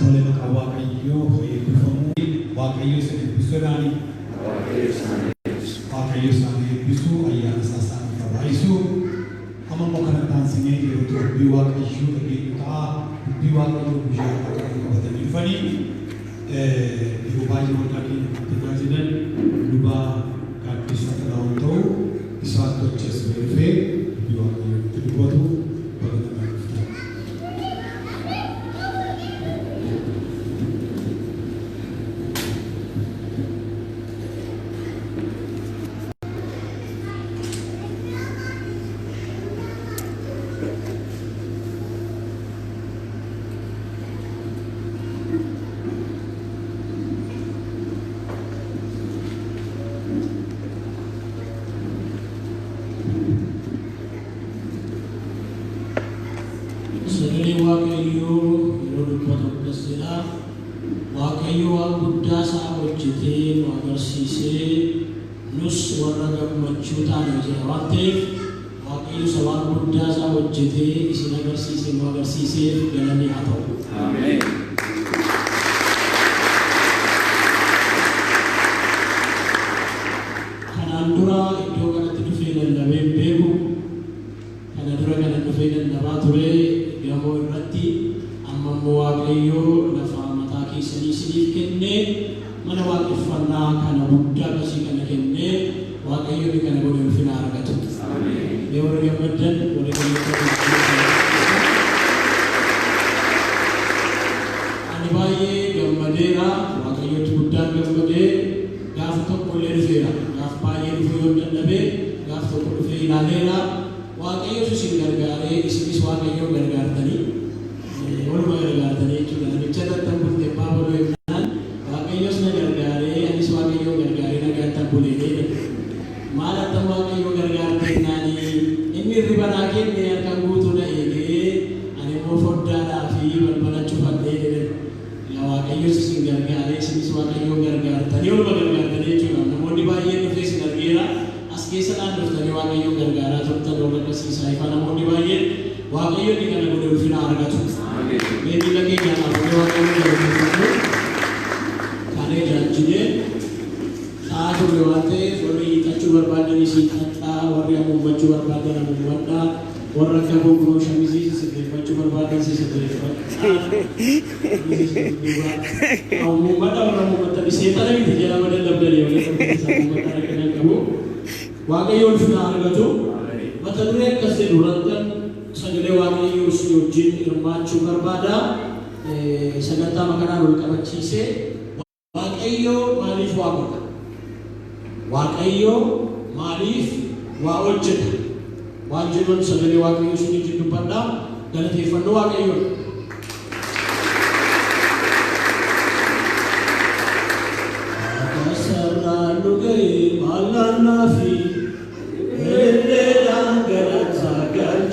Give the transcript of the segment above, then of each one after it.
tole maqaa Waaqayyoo eebbifamu. Waaqayyo isa eebbisuudhaani. Waaqayyo isaan eebbisu ayyaana isaa isaaniif habaayisu. Amma immoo kanatti aansinee yeroo dubbii Waaqayyoo dhageenyu ta'a. Dubbii Waaqayyoo guyyaa Waaqayyoo qabatanii dhufanii yeroo baay'ee waldaa keenya kan tajaajilan lubaa gaaddisa ta'uu ta'u isaan tochees beekee dubbii Waaqayyoo itti dubbatu babal'ataa dhufta. Waaqayyo waan guddaa isaa hojjetee nu agarsiisee nus warra gammachuu taane jira waan ta'eef Waaqayyo isa waan guddaa isaa hojjetee isin agarsiisee nu agarsiiseef galanni haa ta'u. Ameen. Kanaan dura iddoo kanatti dhufee lallabee beeku kana dura kana dhufee lallabaa ture gamoo irratti amma immoo Waaqayyo lafa isanii isiniif kennee mana waaqeffannaa kana guddaa akkasii kana kennee Waaqayyoon kana godhe ulfina argatu. Ameen. Yoo warri gammadan warri ani baay'ee gammadeera Waaqayyootti guddaan gammadee gaafa tokko illee dhufeera gaafa baay'ee dhufee yoo dadhabee gaafa tokko dhufee ilaaleera Waaqayyoon isin gargaaree isinis Waaqayyoon gargaartanii waluma gargaartanii jechuudha. Namicha irratti bultee baabuloo eegnaan Waaqayyoos na gargaaree anis Waaqayyoo gargaaree nagaan bulee maal akka Waaqayyoo gargaartee naanii inni hirriba naa kenne harkaan guutuu na eegee ani immoo foddaadhaa fi balbala cufadhee jedhe yaa Waaqayyoos isin gargaaree isinis Waaqayyoo gargaartanii waluma gargaartanii jechuudha. Namoonni baay'een dhufee isin argeera as keessa naannoftanii Waaqayyoo gargaaraa turtan warra akkasiisaa ifaa namoonni baay'een Waaqayyoon kana godhe ulfina argatu. Maybe lagi yang apa yang orang itu kane janjinya saat berwate sorry kita coba pada di sini kita orang yang mau coba pada yang membuatnya orang yang mau grow shamisi sesuatu coba pada sesuatu kalau mau pada orang mau pada di sini tapi tidak ada pada dalam dari orang yang mau pada kena kamu wakai ulfina harga tu macam tu yang kasih duratan sagale Waaqayyo si wajjin hirmaachuu barbaada sagantaa makanaa wal qabachiise Waaqayyo maaliif waa godha Waaqayyo maaliif waa hojjeta waan jedhuun sagale Waaqayyo si wajjin dubbadha galateeffannoo Waaqayyo Sarraan dhugee maalannaa fi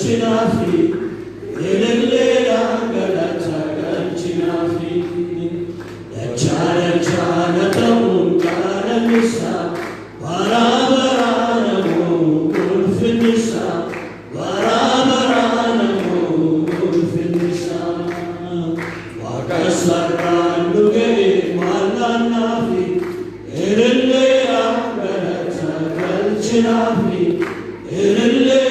Chinafi, elele galata Chinafi, chana chana tamun kana misa, barabara namu kulfinisa, barabara namu kulfinisa, wakasaran duge malanafi, elele galata Chinafi, elele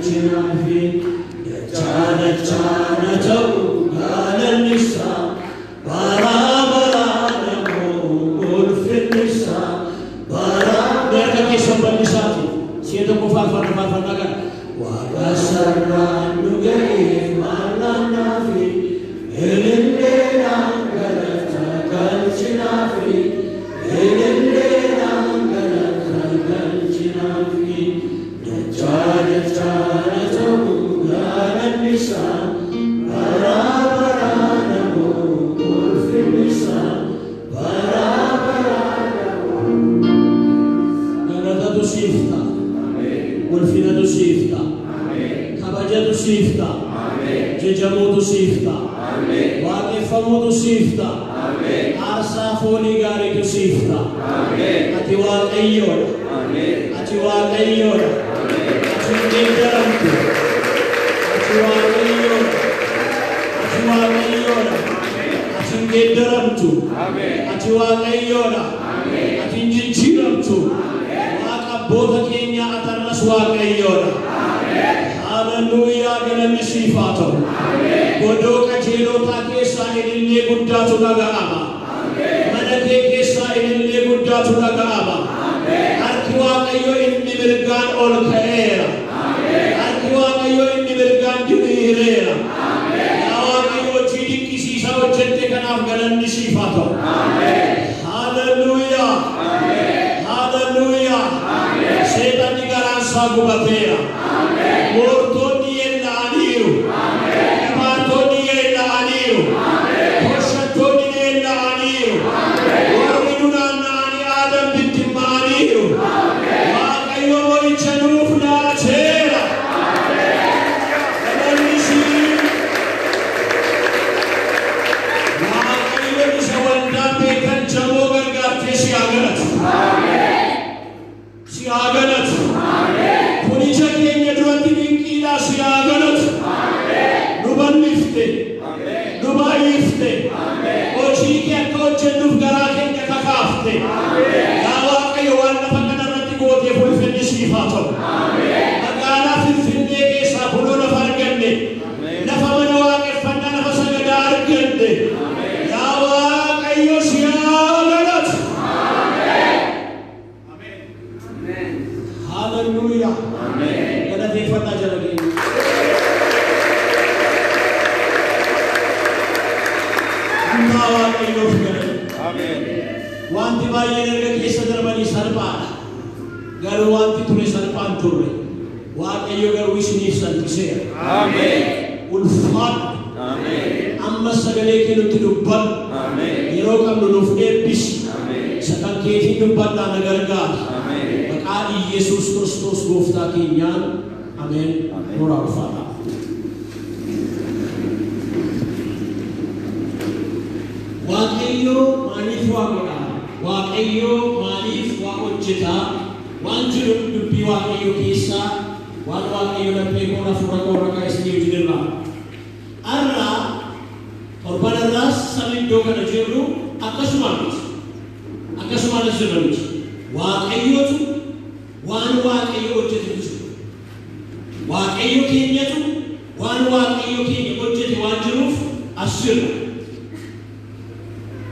Chinafi, chana chana tau galan nisa, barabara namu ulfin nisa, barabara kisah nisa tu, siapa kufafan kan? Wakasaran nugai malanafi, elinde anggalatakan Chinafi, elinde anggalatakan Chinafi, chana chana tau galan nisa, barabara namu ulfin nisa, barabara namu. Galata tu sifta, ulfina tu sifta, kabaja tu sifta, jejamu tu sifta, waaqeffamu tu sifta, aarsaa foonii gaarii tu sifta. Ati Waaqayyoodha, ati Waaqayyoodha, ati hin deeggaramtu, ati Waaqayyoodha, ati Waaqayyoodha. waaqayyoodha. Ati hin geeddaramtu. Ati waaqayyoodha. Ati hin jijjiiramtu. Waaqa abboota keenyaa atarras waaqayyoodha. Hallelujaa, galanni siif haa ta'u. Godoo qajeelotaa keessaa ilillee guddaatu dhaga'ama. Mana kee keessaa ilillee guddaatu dhaga'ama. Harki waaqayyo inni mirgaan ol ka'eera. Harki waaqayyo inni mirgaan diriireera. Yaa waaqayyo hojii dinqisiisaa hojjette kanaaf galanni siif haa ta'u. Hallelujaa. Hallelujaa. Seexanni garaan isaa gubateera. Moortonni yeella'aniiru. Dhibaatonni yeella'aniiru. Hojjettoonni yeella'aniiru. Warri nu naanna'anii Aadam bittimmaaniiru. Waaqayyo mo'icha nuuf laateera. Galanni siif. Waaqayyo isa waldaa beekan jamoo gargaartee si haa galatu. Si haa galatu. Kun ija keenya duratti dinqiidhaa si haa galatu. Nu bal'ifte. Nu baay'ifte. Hojii kee akka hojjennuuf garaa keenya kakaafte. Yaa Waaqayyo waan lafa kanarratti gooteef ulfinni siif haa ta'u. Magaalaa Finfinnee keessaa kunoo lafa arganne. Lafa mana waaqeffannaa, lafa sagadaa arganne. Yaa Waaqayyo si haa galatu. Hallelujah. Galateeffannaa jala keenya. Humnaa Waaqayyoof galatu. Wanti baay'een erga keessa darbanii salphaadha. Garuu wanti ture salphaan turre. Waaqayyo garuu isiniif salphiseera. Ulfaadhu. Amma sagalee kee nutti dubbadhu. Yeroo qabnu nuuf eebbisi. Isa kan keetiin dubbadhaa na gargaara. Maqaa Yesuus Kiristoos gooftaa keenyaan. Ameen. Nuura ulfaadha. Waaqayyo maaliif waa godha? Waaqayyo maaliif waa hojjeta? Waan jiru dubbii Waaqayyo keessaa waan Waaqayyo laphee koora fuula koora kaa'isanii hojjetirra. Har'a torbanarraas sabni iddoo kana jirru akkasumaan jirra miti. Waaqayyotu waan Waaqayyo hojjetu jiru. Waaqayyo keenyatu waan Waaqayyo keenya hojjete waan jiruuf as jirra.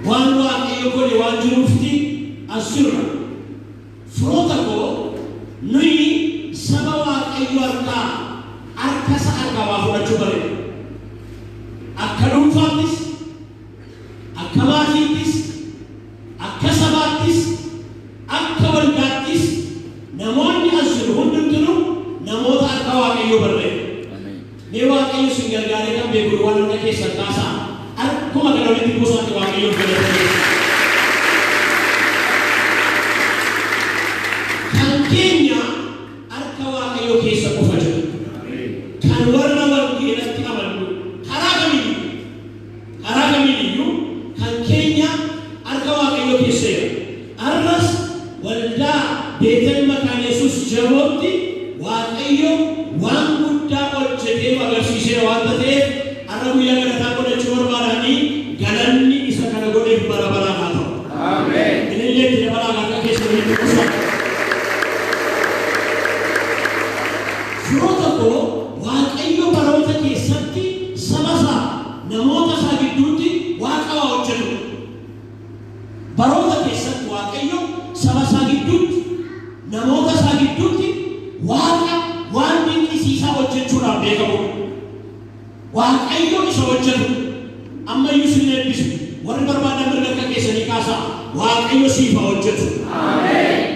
Waan Waaqayyo godhe waan jiruufti as jirra. Firoota koo nuyi saba Waaqayyo harka isa harkaa waa fudhachuu bareeda. Akka dhuunfaattis, akka maatiittis, akka sabaattis, akka waldaattis namoonni as jiru hundumtuu namoota harka Waaqayyo bareeda. Mee Waaqayyo sin gargaaree kan beeku waan hunda keessan kaasaa. Akkuma kana walitti buusaatti Waaqayyo godhatee. Kan keenya harka Waaqayyo keessa qofa jira. Kan warra wangeelatti amannu karaa kamiiyyuu kan keenya harka Waaqayyo keessa jira. Har'as waldaa Beetel Maqaan Yesuus jamootti Waaqayyo waan guddaa hojjetee agarsiisee waan ta'eef har'a guyyaa galataa godhachuu barbaadanii galanni isa kana godheef bara baraan haa ta'u. Ilillee itti dabalaa harka keessa walitti buusaa. Firoota koo Waaqayyo baroota keessatti saba isaa namoota isaa gidduutti Waaqa waa hojjetu. Baroota keessatti Waaqayyo saba isaa gidduutti namoota isaa gidduutti Waaqa waan dinqisiisaa hojjechuudhaan beekamu. Waaqayyo isa hojjetu. Ammayyuu sin eebbisu. Warri barbaadan mirga akka keessanii kaasaa. Waaqayyo siif haa hojjetu.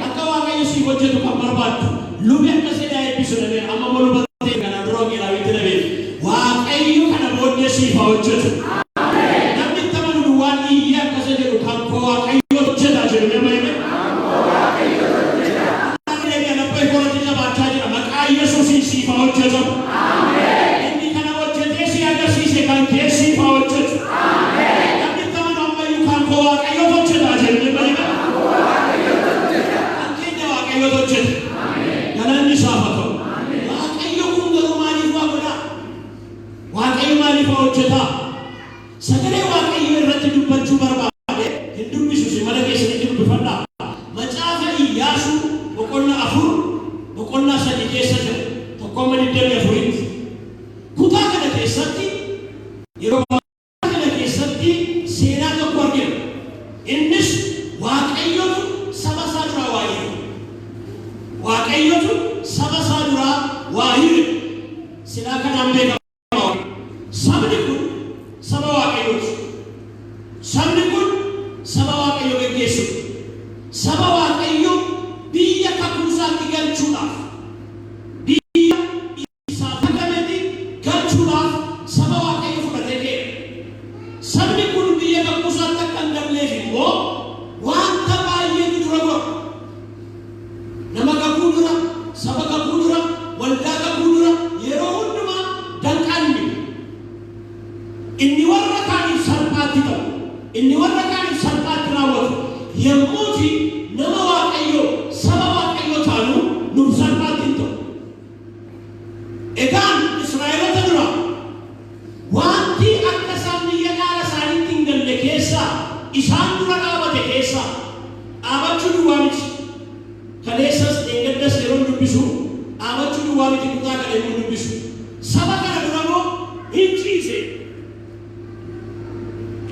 Akka Waaqayyo siif hojjetu kan barbaaddu. Lubi akka sedhaa eebbisu dhabee amma molbatee kana duroo geelaawitti dhabee. Waaqayyo kana booddee siif haa hojjetu. Namni itti amanu waan iyyee akkasa jedhu kan koo Waaqayyo hojjetaa jedhu nama hime. Yesuusin siif haa hojjetamu. Inni kana hojjetee si agarsiise kan kee siif haa hojjetu. Namni itti amanu ammayyuu kan koo Waaqayyo hojjetaa jedhu nama hime. Kan keenya Waaqayyo hojjeta. Galanni isaaf haa ta'u. Waaqayyo kun garuu maaliif waa godhaa? Waaqayyo maaliif haa hojjetaa? dubbachuu barbaade hin dubbisu si mana keessatti dubbifadha. Macaafa Iyyaasuu boqonnaa 4 boqonnaa 3 keessa jira. Tokko amma 24 kutaa kana keessatti yeroo kana keessatti seenaa tokko argina. Innis Waaqayyotu saba isaa duraa waa hire. Waaqayyotu saba isaa duraa waa hire. Silaa kanaan beekama. Sabni kun saba Waaqayyooti. Sabni kun saba Waaqayyo geggeessu. Saba Waaqayyo biyya kakuusaatti galchuudhaaf biyya isaa fagametti galchuudhaaf saba Waaqayyo fudhatee deema. Sabni kun biyya kakuusaatti akka hin galleef immoo wanta baay'eetu dura godha. Nama kakuu dura, saba kakuu dura, waldaa kakuu dura yeroo hundumaa danqanni. Inni warra kaaniif salphaatti ta'u, inni warra kaaniif salphaatti raawwatu yommuuti nama Waaqayyo saba Waaqayyo taanu nuuf salphaatti hin ta'u. Egaan Israa'eloota dura wanti akka isaan biyya dhaala isaaniitti hin galle keessaa isaan dura dhaabate keessaa dhaabachuu duwwaa miti. Kaleessas eeggaddas yeroo dubbisu dhaabachuu duwwaa miti kutaa kana yeroo dubbisu. Saba kana dura moo hin ciise.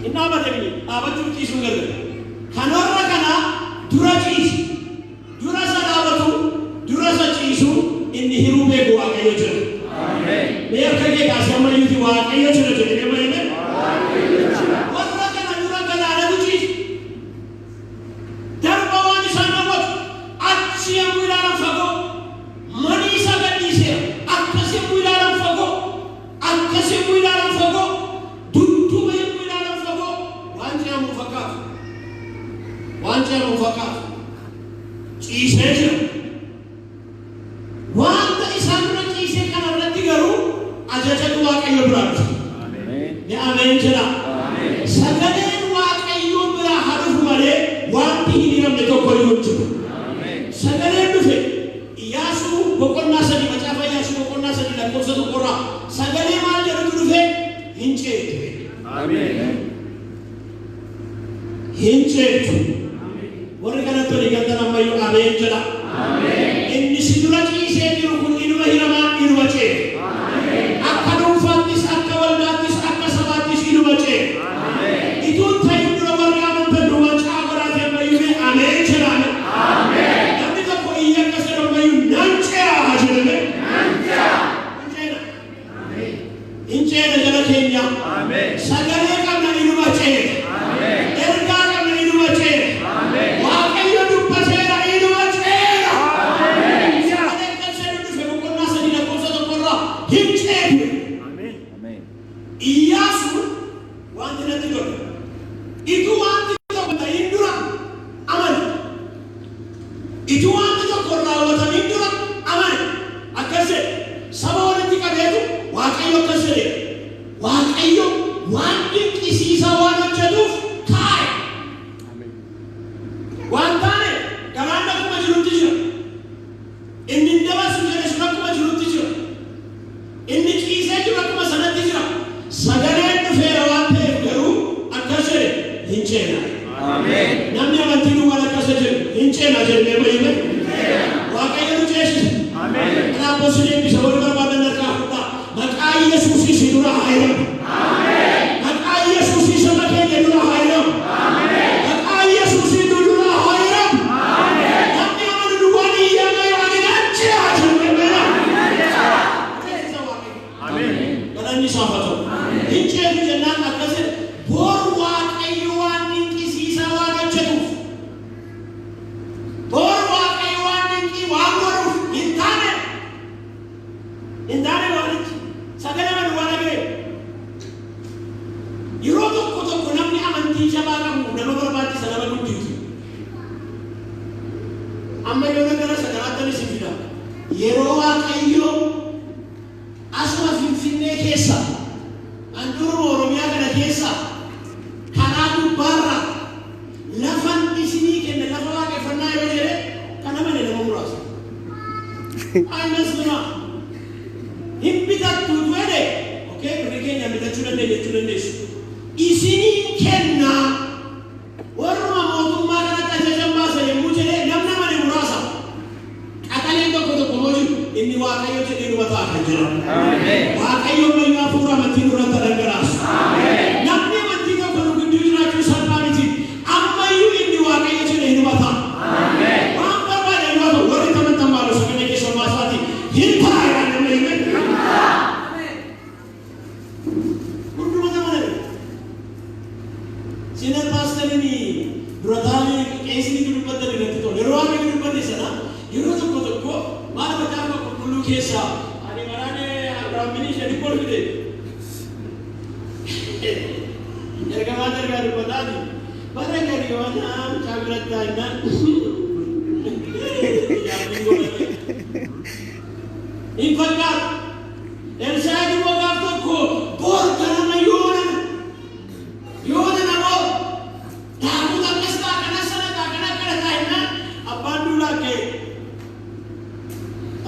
Hin dhaabatanii dhaabachuu ciisuu gargara. Kan warra kana dura ciisi. Dura isa dhaabatu, dura isa ciisu inni hiruu beeku Waaqayyo jira. Mee akka kee kaasee ammayyuuti Waaqayyo jira jedhee malee warra kana dura galaanatu ciisi. Darba waan isaan dhaabatu achi yommuu ilaalan fagoo manii isa gadhiiseera. Akkas yommuu ilaalan fagoo akkas yommuu ilaalan fagoo dudduuba yommuu ilaalan fagoo waan jedhamu fakkaatu. Waan jedhamu fakkaatu. Ciisee jira. Wanta isaan dura ciisee kana irratti garuu ajajatu Waaqayyo biraa dhufa. Ni ameen jedha. Sagaleen Waaqayyo biraa haa dhufu malee wanti hin hiramne tokko hin jiru. Sagaleen dhufe Iyyaasuu boqonnaa 3 macaafa Iyyaasuu boqonnaa 3 lakkoofsa 1 irraa sagalee maal jedhutu dhufe hin ceetu. Hin ceetu. Warri kanatti olii galtan ammayyuu ameen jedha. Inni si dura ciisee jiru kun inuma hiramaa inuma ceetu. Akka dhuunfaattis akka waldaattis akka sabaattis inuma ceetu. Ituun ta'in dura warri amantan duwwaa godhaatee ammayyuu ameen jedhaan. Namni tokko iyya akkas jedhu ammayyuu nan cee'a jedhame. Hin ceena jala keenya. Sagalee qabna inuma ceetu. Ergaa qabna inuma ceetu. Waaqayyo dubbateera inuma ceera. Sagalee kan seenu dhufe boqonnaa 3 lakkoofsa 1 irraa hin ceetu. Iyyaasuun wanti natti godhe. Itu wanti tokko ta'in dura amane. Itu wanti tokko raawwatamin dura amane. Akkas jedhe saba walitti qabeetu Waaqayyo akkas jedhe. Waaqayyo waan dinqisiisaa waan hojjetuuf kaa'e. Waan taane garaan akkuma jirutti jira. Inni dabarsu jedhe sun akkuma jirutti jira. Inni ciisee jiru akkuma sanatti jira. Sagaleen dhufeera waan ta'eef garuu akkas jedhe hin ceena. Namni amantii duwwaan akkas jedhe hin ceena jedhee bayyame. Waaqayyo nu ceesise. Kanaaf bosi deebisa warri barbaadan harkaa fudhaa. Maqaa Yesuusii si dura haa hiramu. Maqaa Yesuusii saba keenya dura haa hiramu. Maqaa Yesuusii nu dura haa hiramu. Namni amanu duwwaan iyyaama yoo ani nachee haa jedhame beela. Ceesisa Waaqayyo. Galanni isaaf haa ta'u. Hin ceetu jennaan akkasi bor Waaqayyo waan dinqisiisaa waan hojjetuuf. Bor Waaqayyo waan dinqii waan godhuuf hin taane. Hin taane waanichi. Sagalee madu waan agee. Yeroo tokko tokko namni amantii jabaa qabu nama barbaachisa nama guddisu. Amma yoo gara sagalaatti si fida. Yeroo Waaqayyo asuma Finfinnee keessa handhuura Oromiyaa kana keessa karaa gubbaarra lafan isinii kenna lafa waaqeffannaa yoo jedhe kana malee nama muraasa. Aynas nama hin bitattu du'e. Okay, birrii keenya bitachuu dandeessu. Isinii kenna Senior pastor ini Duratani case ini dudubbata dirratti tole yeroo akka dudubbate sana yeroo tokko tokko maal macaafa qulqulluu keessa ani marane Abrahaamini shadi kolfide ergamaa dargaa dubbataati bara gadi wana chaagiratta innan in fakkaat Elsaa'i wagaaf tokko bor ganama yoona namoo taa'uuta akkas ta'a kana sana ta'a kana akkana ta'a innaan abbaan duulaa ka'e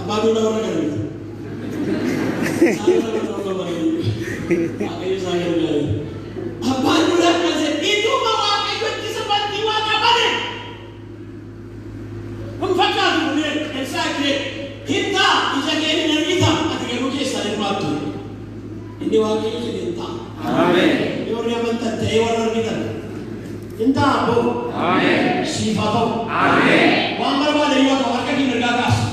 abbaan duulaa warra galmeeti saayota kana warra galmeeti waaqayyo isaa galmeeti abbaan duulaa ka'e ituma waaqayyo ittisa bantii waa qabane kun fakkaatu kunneen Elsaa'i ka'e hintaa ija kee hin argita ati garuu keessaa hirmaattu inni waaqayyo jedhe hintaa Amen. Yorri amantaa ta'ee warra argitan hintaa abbo Amen. Siifatoo Amen. Waan barbaade yoo ta'u harka kee mirgaa kaasi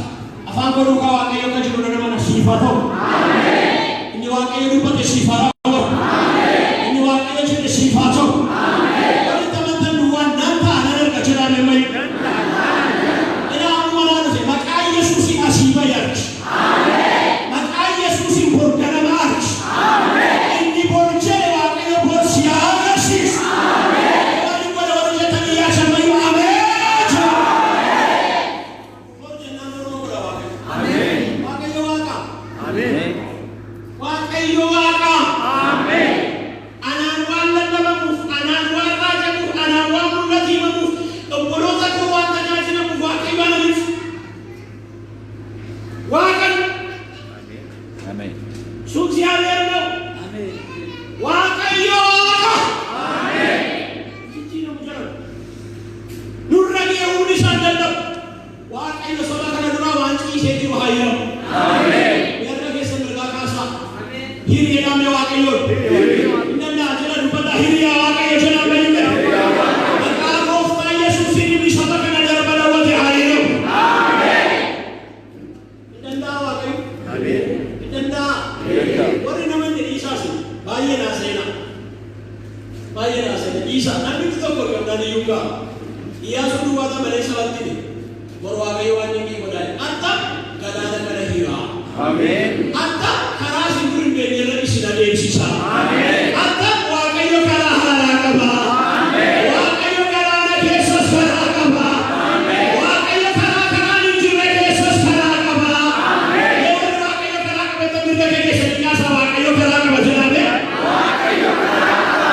afaan godhuu kaa waaqayyo akka jiru dhala mana siifatoo Amen. Inni waaqayyo dubbate siifatoo Amen. Inni waaqayyo jedhe siifatoo Amen. Warri taphatan duwwaan nan ta'a nan arga jedhame mayi ina amma naa dhufe maqaa Yesuusiin asii bayyarchi Amen. Maqaa Yesuusiin borganama archi Amen. Inni borjee waaqayyo borsi agarsiis Amen. Warri godha warri jetanii yaasamayu Amen. Borjee naannoo godha waaqayyo Amen. Waaqayyo waaqa Amen. Waaqayyo waaqa Amen. Anaan waan lallabamuuf anaan waan raajamuuf anaan waan mul'ati himamuuf obboloota koo waan tajaajilamuuf waaqayyo ananiif waaqa Amen. Suuksiyaaleer ነው waaqayyo waaqa Amen. Jijjiiramu jala nurra ga'uun isaan dadhabu waaqayyo saba kana duraa waan ciisee jiru hayyamu Amen. Yarra keessa mirgaa kaasaa hiriyaa mee waaqayyoon innannaa jala dubbata hiriyaa waaqayyo jedhaa beekne maqaa gooftaa Yesuusiin inni saba kana darba daawwate hayyamu Amen. Innannaa waaqayyo Amen. Innannaa warri namoonni dhiisaas baay'ee naaseena dhiisaa namni tokko qabdaan iyyuugaa Iyyaasuu duwwaata malee sabatti bor waaqayyo waan inni godhaa atta galaana kana hiraa Amen. Atta karaa isin dur hin beekne irra isin adeemsisa Amen. Atta waaqayyo karaa haaraa qaba Amen. Waaqayyo galaana keessas karaa qaba Amen. Waaqayyo karaa hin jirre keessas karaa qaba Amen. Yoo waaqayyo karaa qabatan mirga kee keessatti kaasa waaqayyo karaa qaba jedhame waaqayyo karaa qaba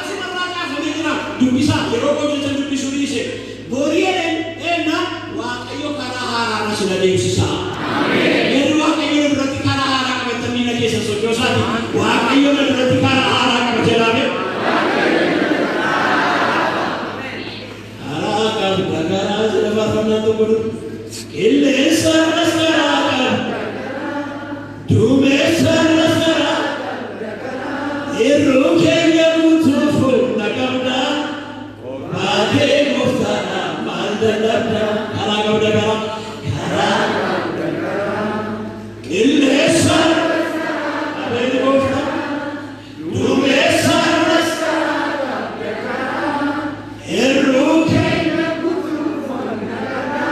asimarraa kaafamee jira dubbisaa yeroo hojjetan dubbisuu dhiise borii eenna waaqayyo karaa haaraa isin adeemsisa Amen. Yeroo waaqayyo irratti karaa haaraa qabatan miila keessa sochoosaati waaqayyo irratti karaa haaraa qaba jedhame karaa qabda karaa jedha faarfannaan tokko dur qilleensa irras karaa qabda duumessa irras karaa yeroo keenya guutuuf humna qabda baatee gooftaadha maal dadhabda karaa qabda karaa qilleensa abeeti gooftaa duumessa irras yeroo keenya guutuuf humna qabda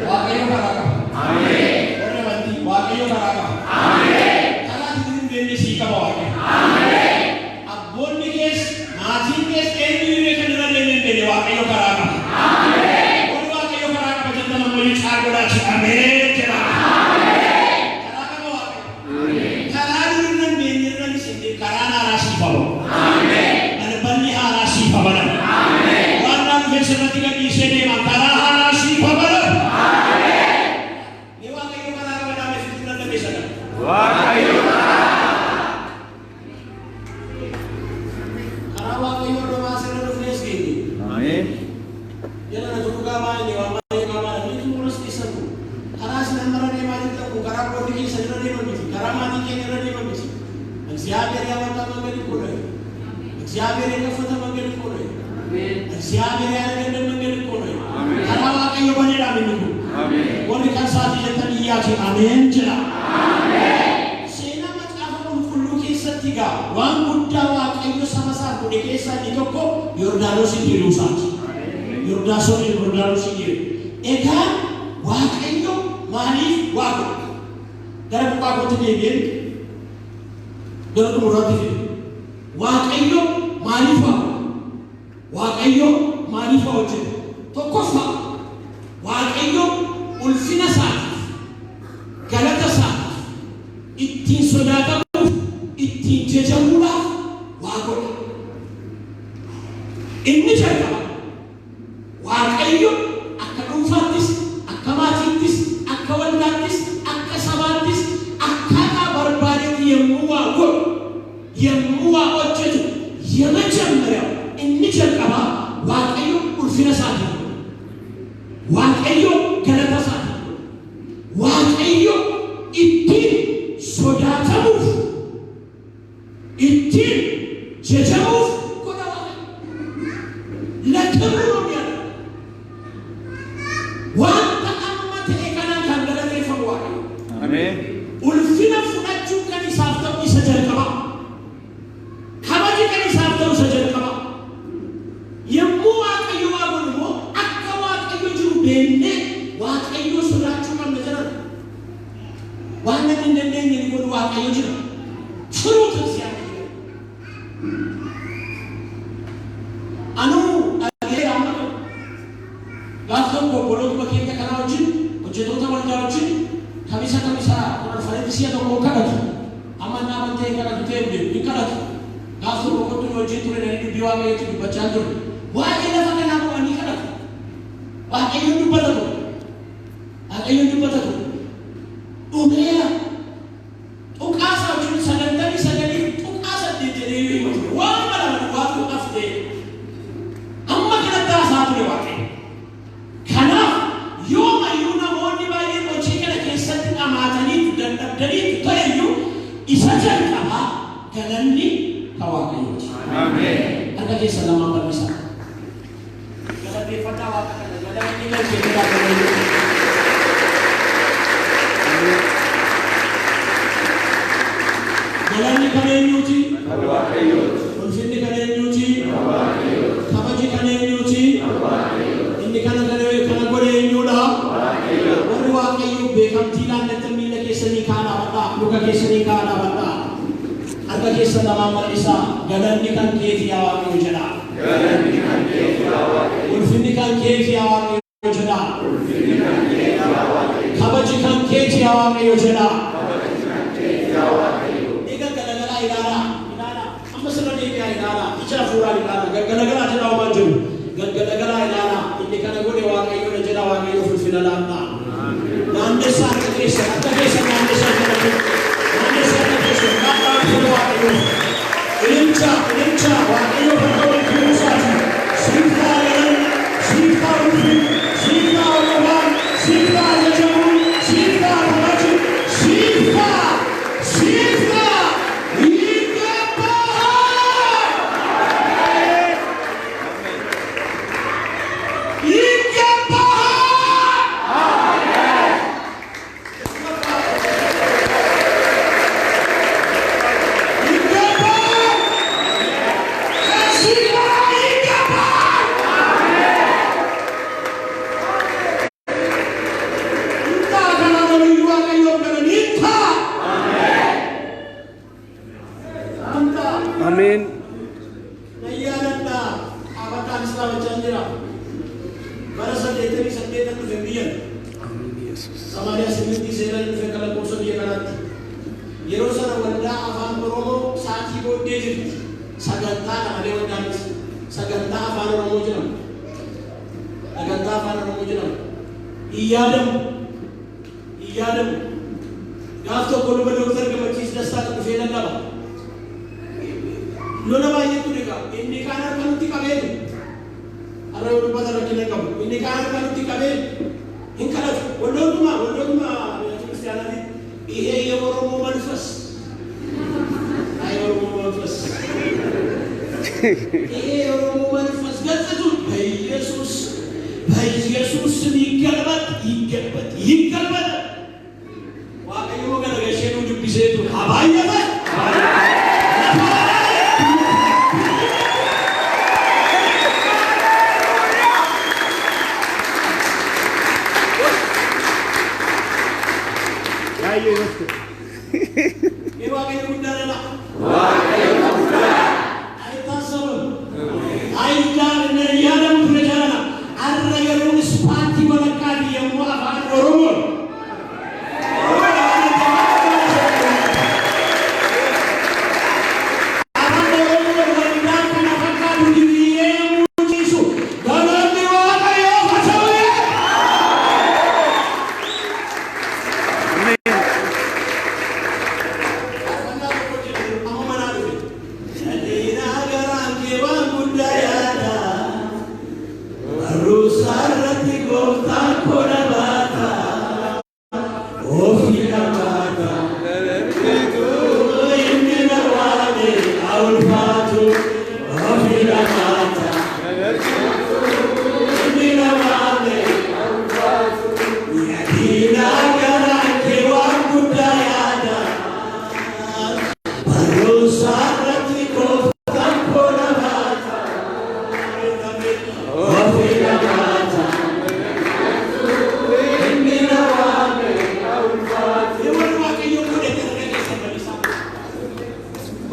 waaqayyo karaa qaba Amen. Warra amantii waaqayyo karaa qaba Amen. Karaa isin hin beekne sii qaba waaqayyo Amen. Abboonni kees maatiin kees eenyuun kan irra deemee hin beekne waaqayyo karaa qaba Amen. Warri waaqayyo karaa qaba jettan ammayyu caagolaati Amen jedha Amen. Karaa qaba waaqayyo Amen. Karaa dur hin beekne irra isin karaa haaraa siif habu Amen. Balballi haaraa siif habalan Amen. Waan naan keessatti gadhiisee deeman karaa haaraa siif habalan Amen. Ni waaqayyo karaa qaba dhaabee sitti fudhadha keessadha Waaqayyo karaa waaqayyo romaa sirra dhufnees geenye Amen. jala na tokko gaamaa inni waan baay'ee gaamaa dha inni muras keessattu karaa isin amma deemaa jirtan kun karaa booddi keessa irra deeman miti karaa maatii keenya irra deeman miti እግዚአብሔር ያወጣ መንገድ እኮ ነው እግዚአብሔር የከፈተ መንገድ እኮ ነው እግዚአብሔር ያደረገልን መንገድ እኮ ነው karaa waaqayyo baneedha minni kun warri kan sa'aatii jettan iyyaati Ameen jedha Seenaa macaafa qulqulluu keessatti gaa waan guddaa fuudhe keessaa inni tokko Yordaanosin diiruusaati. Yordaanosin diiru. Egaa Waaqayyo maaliif waaqa? Gara bu'aa kootti deebi'een gara xumuraatti fidu. Waaqayyo maaliif waaqa? Waaqayyo maaliif hojjeta? Tokkoffaa Waaqayyo ulfina isaatiif, galata isaatiif, ittiin sodaatamuuf, ittiin jajamuudhaaf waaqodha. Inni jalqaba Waaqayyo akka dhuunfaattis, akka maatiittis, akka waldaattis, akka sabaattis, akkaataa barbaadetti yemmuu waa godhu, yemmuu waa hojjetu, የመጀመሪያው inni jalqaba Waaqayyo ulfina isaatiif, Waaqayyo galata isaatiif, Waaqayyo ittiin sodaatamuuf, ittiin jajamuuf godha. ለክብሩ ነው የሚያደርገው። wanta amma ta'e kanaan kan galateeffamu Waaqayyo. Ameen. Ulfina fudhachuu kan isaaf ta'u isa jalqaba. Kabaji kan isaaf ta'u isa jalqaba. Yemmuu Waaqayyo waa godhu immoo akka Waaqayyo jiru beeknee Waaqayyo sodaachuu qabna jedhan. Waan namni hin dandeenye ni godhu Waaqayyo jira. Firuutu siyaasa jira. Anuu dhageera amma gaaf tokko obbolootuma keenya kanaa wajjin hojjettoota waldaa wajjin kamisa kudhan si'a tokko kadhatu. Amma nama ta'e kadhatu ta'e hin kadhatu. Gaaf tokko kottu wajjin ture nani dubbii Waaqayyooti dubbachaa ture. Waa'ee lafa kanaa bo'anii kadhatu. Waaqayyoon dubbatatu. Waaqayyoon dubbatatu. Dhumeera. Tuqaasa wajjin sagantamii tuqaasa jedhee yoo himatu. Waan bal'aa waa tuqaaf ta'e. Amma kanatti haasaa ture Waaqayyo. Kanaaf yoomayyuu namoonni baay'een hojii kana keessatti dhamaatanii dadhabdanii ta'eyyuu isa jalqabaa galanni ka Waaqayyooti. Ameen. Harka keessa lamaan bal'isa. Galateeffadhaa Waaqa kana galanni kan jedhaa galanni. Galanni kan eenyuuti? Kan Waaqayyooti. Ulfinni kan eenyuuti? Kan Waaqayyooti. Kabaji kan eenyuuti? Kan Waaqayyooti. Inni kana godhe eenyuudha? Waaqayyo. Warri Waaqayyo beekamtiidhaan natti miila keessanii kaadhaabadhaa, luka keessanii kaadhaabadhaa. Harka keessa lamaan bal'isaa. Galanni kan keeti yaa Waaqayyo jedhaa. Galanni kan keeti yaa Waaqayyo. Ulfinni kan keeti yaa Waaqayyo jedhaa. Ulfinni kan keeti yaa Waaqayyo. Kabaji kan keeti yaa Waaqayyo jedhaa. Kabaji kan keeti yaa Waaqayyo. Egaa galgalaa ilaalaa. Amma sirra deebi'aa ilaalaa. Ija hafuuraa ilaalaa. Galgalaa jedhaa waan jiru. Galgalaa ilaalaa. Inni kana godhe Waaqayyo jedha Waaqayyo ulfina laannaa. Naannessaa akka keessa naannessaa kana godhe. Naannessaa akka keessa naannaa godhe Waaqayyo. Ililcha Waaqayyo kan godhe kunuunsaati. Siiftaa galan, siiftaa ulfin, siiftaa olqabaan, siiftaa jajamuun, siiftaa kabaji, siiftaa Amin. Nayyaalanda abataan Islam jira. Barasa deetanii saddeetan dhufe biyyan. Samaariyaa simintii seenan dhufe kala qoosoo biyya kanaatti. Yeroo sana waldaa afaan Oromoo sa'aatii booddee jirti. Sagantaa malee waldaanis. Sagantaa afaan Oromoo jedhamu. Sagantaa afaan Oromoo jedhamu. Iyyaadamu. Gaaf tokko luba Dooktar Gammachiis Dastaa dhufee lallaba. Lola baay'eetu dhiqa. Inni kaan harka nutti qabeetu. Har'a yoo dubbata rakkina qabu. Inni kaan harka nutti qabee hin kadhatu. Waldootuma kiristaanaati. ይሄ የኦሮሞ መንፈስ የኦሮሞ መንፈስ ገጽቱ በኢየሱስ ስም ይገልበጥ waaqayyo galagalchee dubbiseetu habaay'ata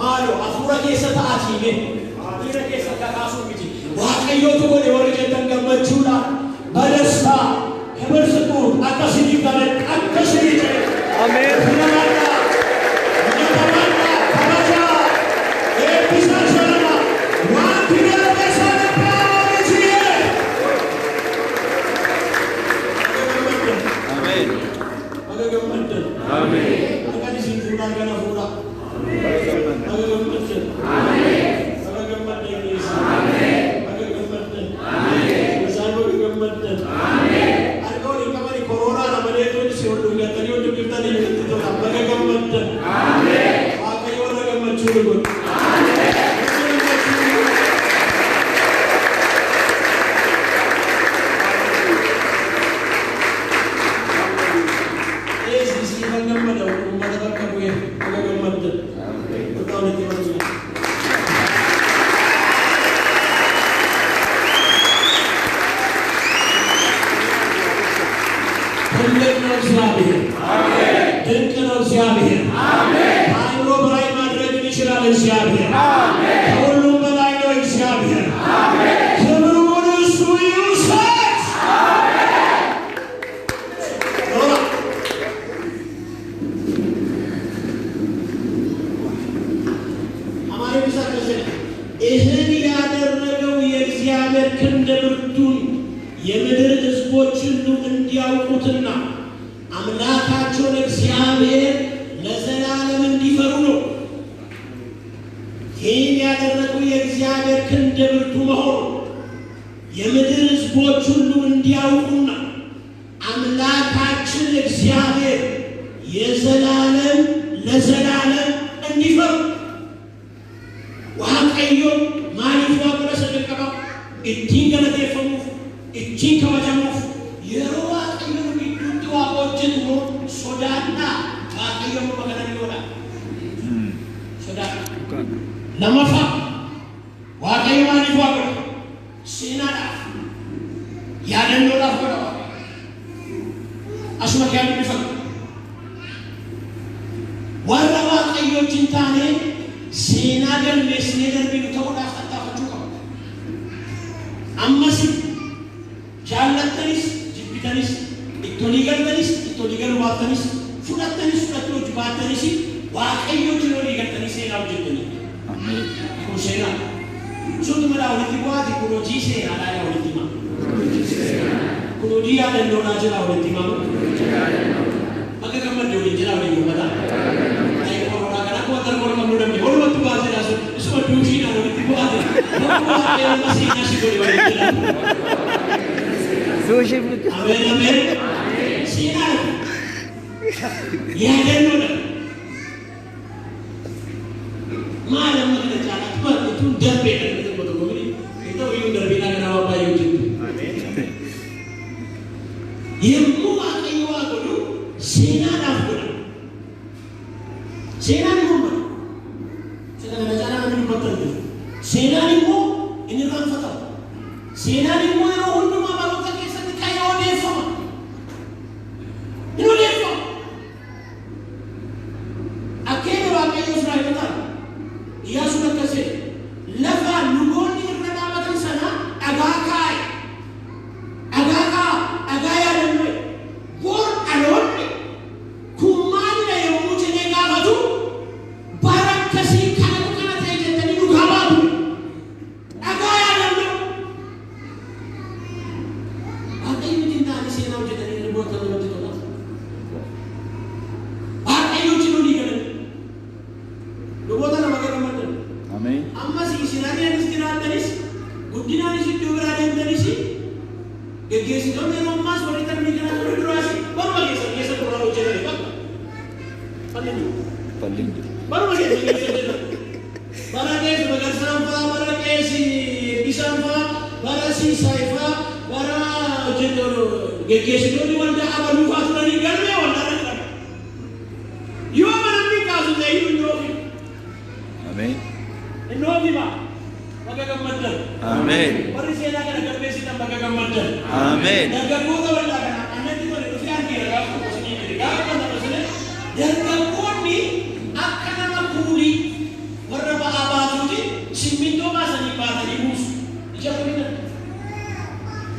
Maalo afura keessa ta'aatiime dhiira keessa kakaasuu miti waaqayyootu godhe warri jettan gammachuudhaan badastaa kabarsituu akkasii galan akkasii ta'e ameen filamaadhaa filamaadhaa kabajaa eebbisaa sanama waan filaame sana baawwachi'e ameen aga gammaddan ameen aga isin fuudhaan gana fuudha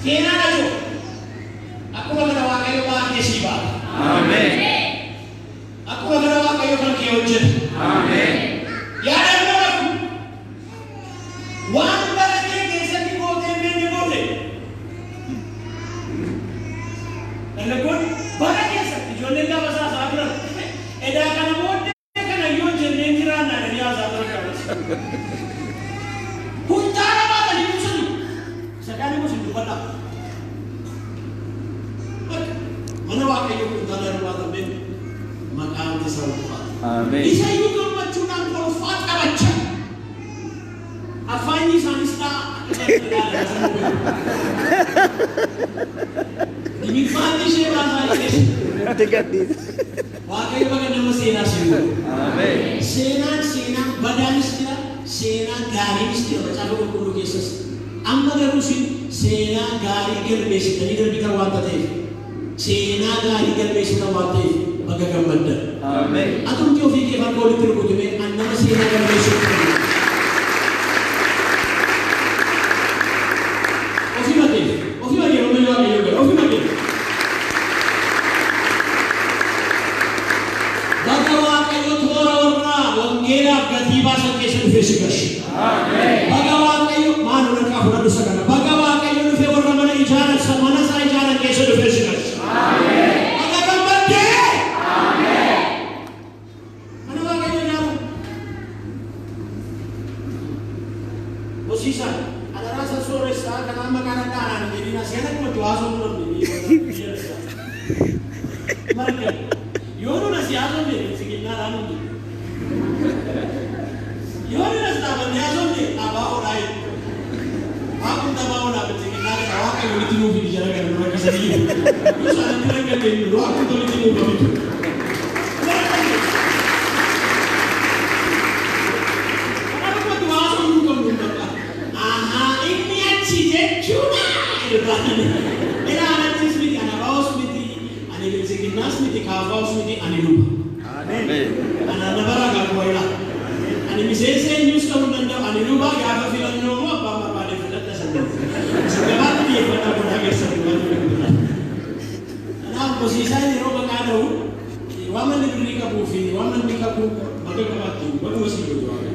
Seenaa dhagoo. Akkuma kana Waaqayyo baay'ee si baata. Ameen. Akkuma kana Waaqayyo kan kee hojjeta. Ameen. Yaadannoo waan bara kee keessatti gootee beekne goote. Dargaggoonni bara keessatti ijoolleen gaafa saasaa turan edaa kana booddee kana yoo jenneen jiraannaa dhanii haasaa turan qabas. Hundaara baatanii ibsanii sagalee gosa dubbadhaa. Mana Waaqayyo hundaara baatan beekne maqaan isaa ulfaata. Ameen. Isa iyyuu gammachuudhaan kolfaa qabachaa. Afaan isaanis ta'a. Dimifatti ishee baasaa jedhee. Waaqayyo baga nama seenaa seenuu. Ameen. Seenaan badaanis jira, seenaan gaariinis jira macaafa qulqulluu keessas. Amma garuu isin seenaa gaarii galmeessitanii darbitan waan ta'eef, seenaa gaarii galmeessitan waan ta'eef baga gammaddan. Ameen. Atumti ofii kee farka walitti rukutume an nama seenaa galmeessuu qabu. Ofii malee Waaqayyo gara ofii malee. Baga Waaqayyo toora warraa wangeelaaf gatii baasan keessa dhufee si gashi. Ameen. Baga Waaqayyo maal harkaa fudhadhu sagana. Baga Waaqayyo dhufee warra mana ijaaran mana isaa ijaaran keessa dhufee si gashi. Ameen. Baga gammaddee. Ameen. Mana Waaqayyo ijaaru. Hosiisaan adaraasa sooressaa kanaan maqaan addaanaan jedhina seena kuma juwaasoo turan marga yoo nuna siyaasoo jedhe siginnaadhaan hundi yoo nuna sitaabanne yaasoo jedhe dhaabaa oolaa jedhe waaqum tabaa oolaa bette siginnaadhaan waaqa walitti nuuf hin jara gara nurra kisanii yoo isaanii ranga deemu waaqum walitti nuuf hamitu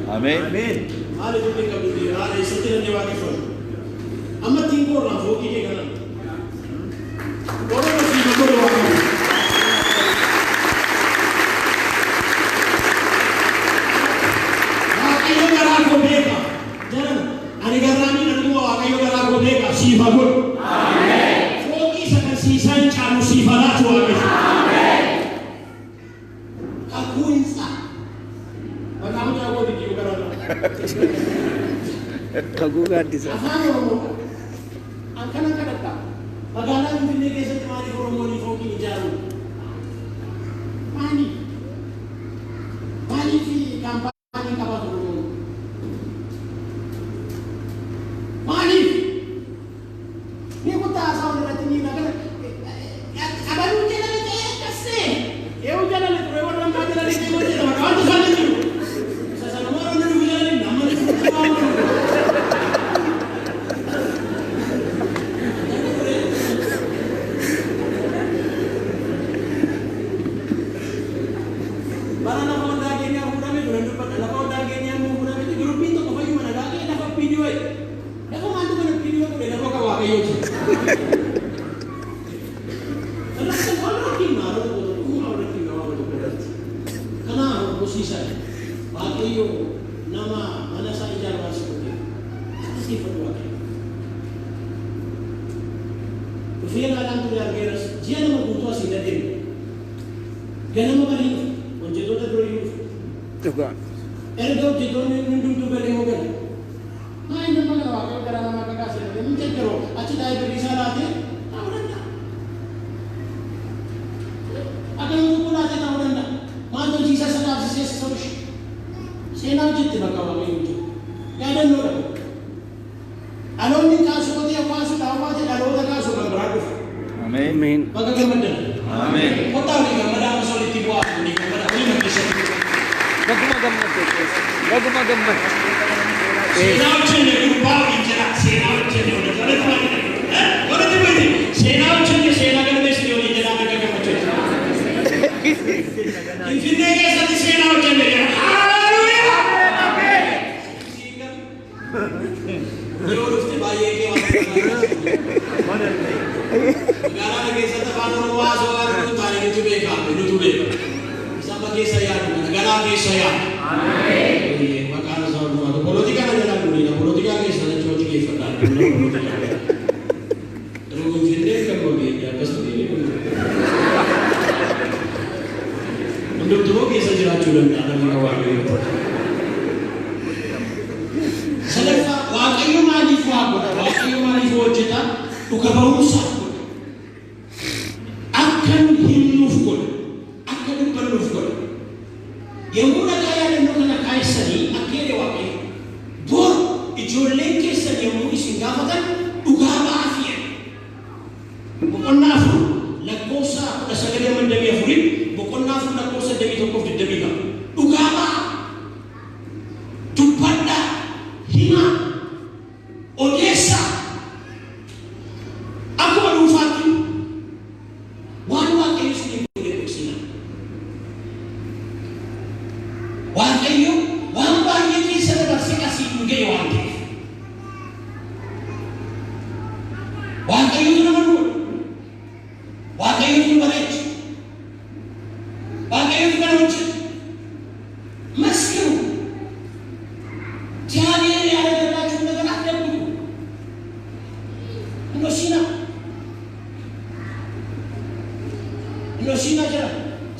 Ameen. Maali tu mereka berdiri, ada istilah dewa kafir. Amat tinggal orang foki ke kanan. Orang masih berdoa orang. Waaqayyo garaa koo beeka. Jangan, ani garraanii nanti Waaqayyo garaa koo beeka. Siif haa godhu. Ameen. Foki sagansiisaan caalu siif haa laatu Waaqayyo. Ameen. Kakuinsa. Bagaimana jago di jiwa garaa? Kaguugaa disa. Afaan Oromoo akkana kadhata. Magaalaa Finfinnee keessatti maaliif Oromoon fookii ijaaru? Maaliif kaampaanii qabatu Oromoon? Maaliif? Ni kutaa isaa irratti ni nagala. Abaluu jedhame ta'ee akkasee. Yoo jedhame ture warra ammaa jedhame ta'ee yoo jedhame wanti sana jiru. Sana warra nuyi jedhame nama ni Tuhan. Ergo jidone nundum beri moga. Nah ini mana Waaqayyo gara nama kakak ini mencegero. Aci dah beri salate. Tahu anda? Akan mengumpul aja tahu anda. Mantu jisa sedap sisi sesuatu. Senang jitu baka Waaqayyo itu. Ya ada nora. Alon ni kasu dia kasu tahu aja alon dia kasu kan beradu. Amin. Amin. Baka kemudian. Amin. Kau tahu ni kemudian masalah tipu apa ni kemudian ini bisa. Gagumagamat. Sinaw cene ko ba kinjala sinaw cene ko. Wala सेनाዎችን सेना करने से होनी जना में क्या बच्चे इन्फिने के साथ सेनाዎችን ने हालेलुया ये और उसके भाई के गाना के साथ बानों वास और तारीख के चुबे का बिनु चुबे सब के सया गाना के सया आमीन ये मकान साउंड हुआ तो पॉलिटिका ना जना पूरी ना पॉलिटिका के साथ चोच के फटा रोग जिंदे कर बोले क्या बस दे untuk tuh kisah jelas culun ada mengawali selepa wakayu mali fuago wakayu mali fuojeta ukabarusa akan hinufkol akan berlufkol yang mula kaya dan mula kaya sani akhirnya wakayu bor ijolen kisah yang mula singgafatan ugaba afian bukan nafu lakosa nasagari mendemi afurin bukan nafu lakosa demi tokof di demi ka ugaba tupada hima odesa aku manufati wanu kayu sini boleh bersina wakayu wanu banyak kisah bersekasi juga wante wakayu itu nama wakayu itu baret wakayu itu baret masku jadi ini ada berlaku dengan ada buku Indosina jara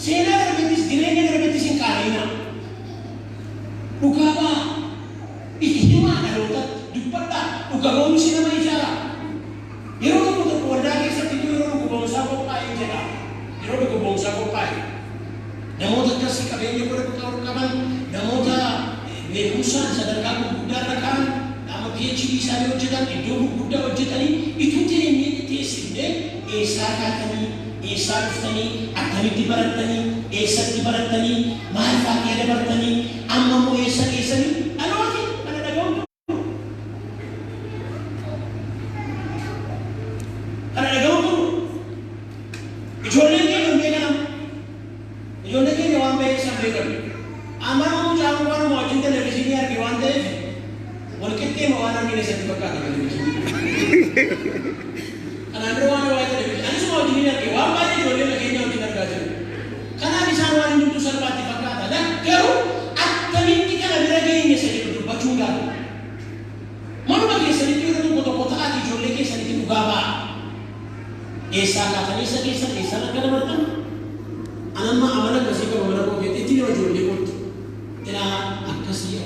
sena berbetis direnya berbetis ingkarina ukaba ihima daruta dupada ukaba musina mai jara yero ko to wanda ke sakti yero ko bangsa ko pai jara yero ko bangsa ko pai namota kasi kabenya ko ko kaban namota behusan sadarka ko budarakan nama PhD sare hojjetan iddo budda hojjetani itute ne tesinde esakatani esaruftani akhamiti barattani esatti barattani maarifa kede barattani ammamu esani anoti ana dagom ijolle ke no megana ijolle ke no ambe sabbe kar amara mu jaamwar mo ajinte ne senior ke wande wolkette mo wana mine satti bakka ta ana ro wa semua dirinya ke wapa ni boleh lagi yang kita kerja. Karena di sana orang itu serba dipakata. Dan kalau aktif kita ada lagi ini sedikit tu bacungan. Mana bagi sedikit itu kota-kota ati jolek sedikit ugaba. Esa kata ni esa nak kena bertemu. Anama amana kasih ke mana kau kita tidak jolek pun. Tidak akasi.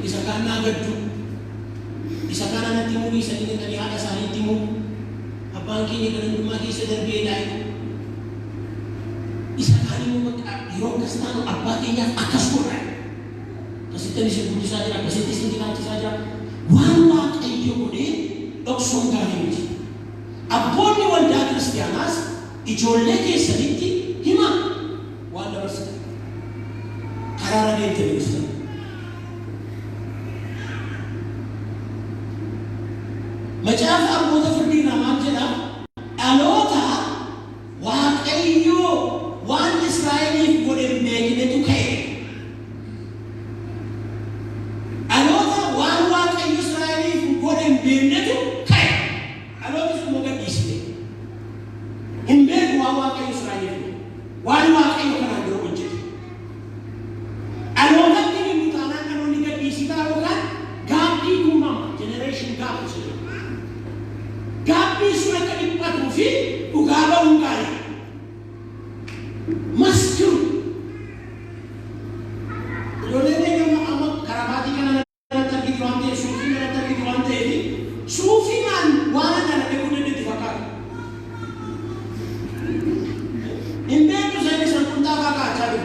Isa kana gadu. Isa kana nanti mungkin sedikit tadi ada sahih timu. Apa kini dengan rumah kita berbeda itu. Isa kali mu hirong kastano apa kenya akas kurai. Kasi tadi sebut saja, kasi disingkirkan saja. Wala kayo ko din doksong kali. Apon ni wanda Kristianas ijolle ke sediti hima wala rasa. Karara din terus. Macam Abu Dhafar nama jeda alota waqayyo wan Israeli boleh megne tu kay alota wan waqayyo Israeli boleh megne tu kay alota semoga disini imbe wan waqayyo Israeli wan waqayyo kana do unje alota ni mutana kana ni ga disita kan gap di kumam generation gap Gapi sudah kelipat rufi, ugaba ungkari, masuk. Jolene yang amat karabati kan ada terkait wante, sufi ada terkait wante ini, sufi man wana ada kemudian ditifakar. Imbe tu saya bisa punta baka cari,